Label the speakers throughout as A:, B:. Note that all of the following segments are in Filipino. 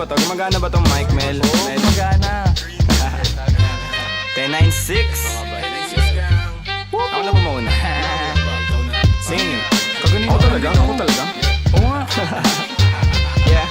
A: to? Gumagana ba tong mic, Mel?
B: Oo,
A: Mel?
B: magana.
A: 1096. Ako na ba mauna? Sing. Kaganito talaga? Ako talaga? Oo nga. Yeah.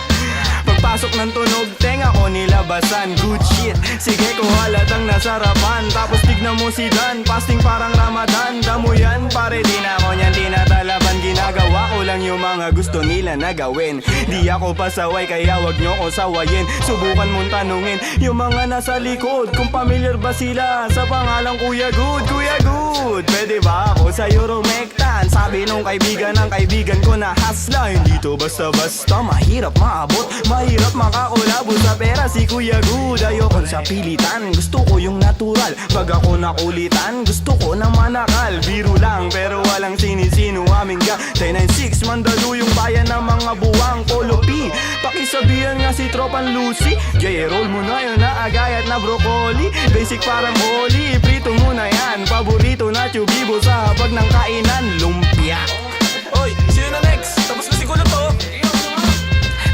A: Pagpasok ng tunog, tenga ko nilabasan. Good shit, sige ko halatang nasarapan. Tapos tignan mo si Dan, fasting parang Ramadan. Damo yan, pare di na ako niyan tinatalaban. Ginagawa ko lang yung mga gusto nila na gawin. Di ako pasaway kaya wag nyo ko sawayin. Subukan mong tanungin yung mga nasa likod kung familiar ba sila sa pangalang Kuya Good. Kuya Good, pwede ba ako sa'yo rumektan? Sabi nung kaibigan ng kaibigan ko na hasla. Hindi to basta-basta, mahirap maabot, mahirap makakulabo sa pera si Kuya Good. Ayokon sa pilitan, gusto ko yung natural. Pag ako nakulitan, gusto ko na manakal. Biro lang pero walang sinisino aming ga 1096, Mandaluyong bayan ng mga buwang Polo P. Pakisabihan nga si Tropan Lucy, J-roll mo na yun na agayat na broccoli. Basic parang holy, prito mo na yan. Paborito na tubibo sa hapag ng kainan, lumpia.
B: Oy, sino na next? Tapos na siguro to.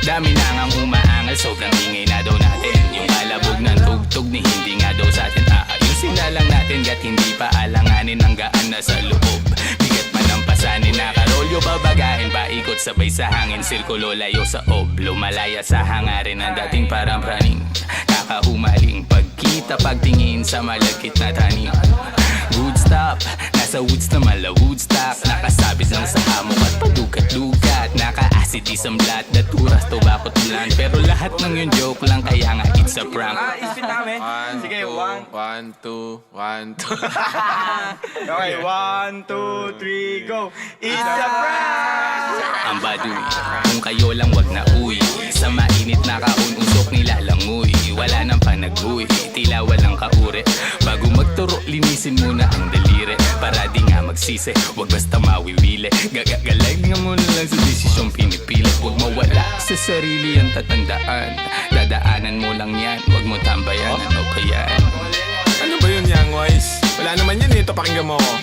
C: Dami na ngang umaangal, sobrang ingay na daw natin. Yung kalabog ng tugtog ni hindi nga daw sa atin aayusin na lang natin. Gat hindi pa alanganin ang gaan na sa loob. Bigat man ang pasanin, nakarolyo babagahin. Paikot sabay sa hangin, sirkulo layo sa ob. Lumalaya sa hangarin ang dating parang praning. Kakahumaling pagkita pagtingin sa malagkit na tanim. Good stop, nasa woods na mala Woodstock. Nakasabit lang sa hamok at padukat-dukat. Naka-acid isang blat, daturas, tobacco't blunt. Pero lahat ng yun joke lang, kaya nga it's a prank.
A: Ispit namin. Sige, 1.
B: 1, 2, 1, 2.
A: Okay, 1, 2, 3, go. It's a prank!
C: Ang baduy, kung kayo lang wag na uwi. Sa mainit na kaun, usok nilalangoy. Wala nang panag-uwi, tila walang kaure. Bago magturo, linisin muna ang daliri. Para di nga magsisi, wag basta mawiwili. Gagaling nga muna lang sa desisyong pinipili. Wag mawala sa sarili ang tatandaan. Dadaanan mo lang yan, wag mo tambayan. Ano ba yan?
B: Ano ba yun, Young Wise? Wala naman yan, ito pakinggan mo ko.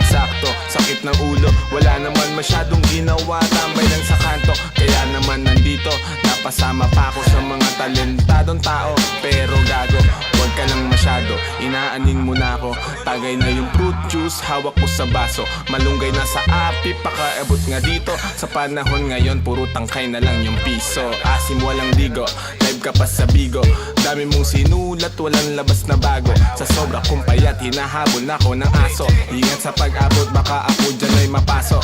B: Sakto, sakit ng ulo, wala naman masyadong ginawa. Tambay lang sa kanto, kaya naman nandito. Napasama pa ako sa mga talentadong tao. Pero gago, huwag ka lang masyado, inaaning mo na ako. Tagay na yung fruit juice, hawak ko sa baso. Malunggay na sa api, pakaabot nga dito. Sa panahon ngayon, puro tangkay na lang yung piso. Asim walang digo, live ka pa sa bigo. Dami mong sinulat, walang labas na bago. Sa sobra kong payat, hinahabol na ako ng aso. Ingat sa pag-abot, baka ako dyan ay mapasok.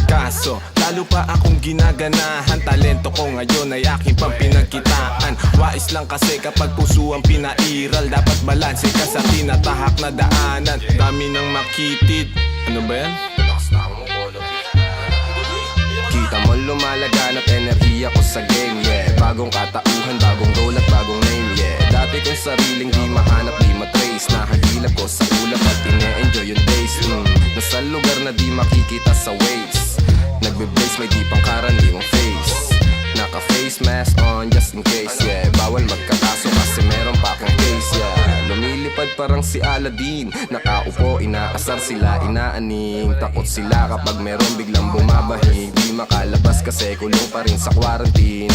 B: Kaso, lalo pa akong ginaganahan. Talento ko ngayon ay aking pang pinagkitaan. Wais lang kasi kapag puso ang pinairal. Dapat balanse ka sa tinatahak na daanan. Dami ng makitid. Ano ba yan?
D: Kita mo lumalaganap enerhiya ko sa game, yeah. Bagong katauhan, bagong goal at bagong name, yeah. Dati kong sariling di mahanap, di matrace. Nahagilap ko sa ulap at ine-enjoy yung days. Nasa lugar na di makikita sa waves. Nagbe-blaze, may di pang karaniwang face. Naka-face mask on just in case, yeah. Bawal magkakaso kasi meron pa akong case, yeah. Lumilipad parang si Aladdin. Nakaupo, inaasar sila, inaaning. Takot sila kapag meron biglang bumabahig. Di makalabas kasi kulong pa rin sa quarantine.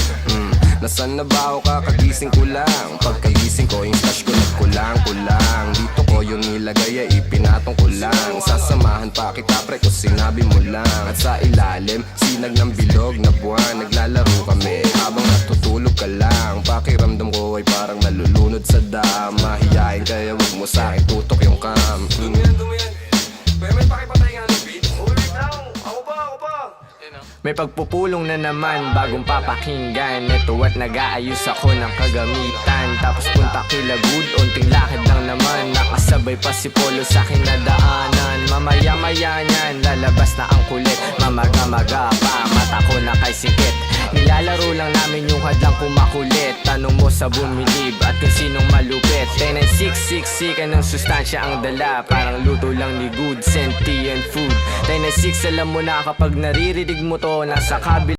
D: Nasaan na ba ako kakagising ko lang? Pagkagising ko, yung stash ko nagkulang-kulang. Dito ko yung nilagay ay ipinatong ko lang. Sasamahan pa kita pre kung sinabi mo lang. At sa ilalim, sinag ng bilog na buwan. Naglalaro kami habang natutulog ka lang. Pakiramdam ko ay parang nalulunod sa dam. Mahihain kaya wag mo sa'kin tutok yung cam.
B: Dumiyan. Pero may pakipatay nga ng beat. Wait lang, ako pa.
A: May pagpupulong na naman, bagong papakinggan. Ito at nag-aayos ako ng kagamitan. Tapos punta kila Good, unting lakad lang naman. Nakasabay pa si Polo sa akin na daanan. Mamaya-maya niyan, lalabas na ang kulit. Mamaga-maga pa, mata ko na kay sikit. Nilalaro lang namin yung hadlang kumakulit. Tanong mo sa bumilib at kung sinong malupit. 1096, anong sustansya ang dala. Parang luto lang ni Good, sentient food. 1096, alam mo na kapag naririnig mo to, nasa kabila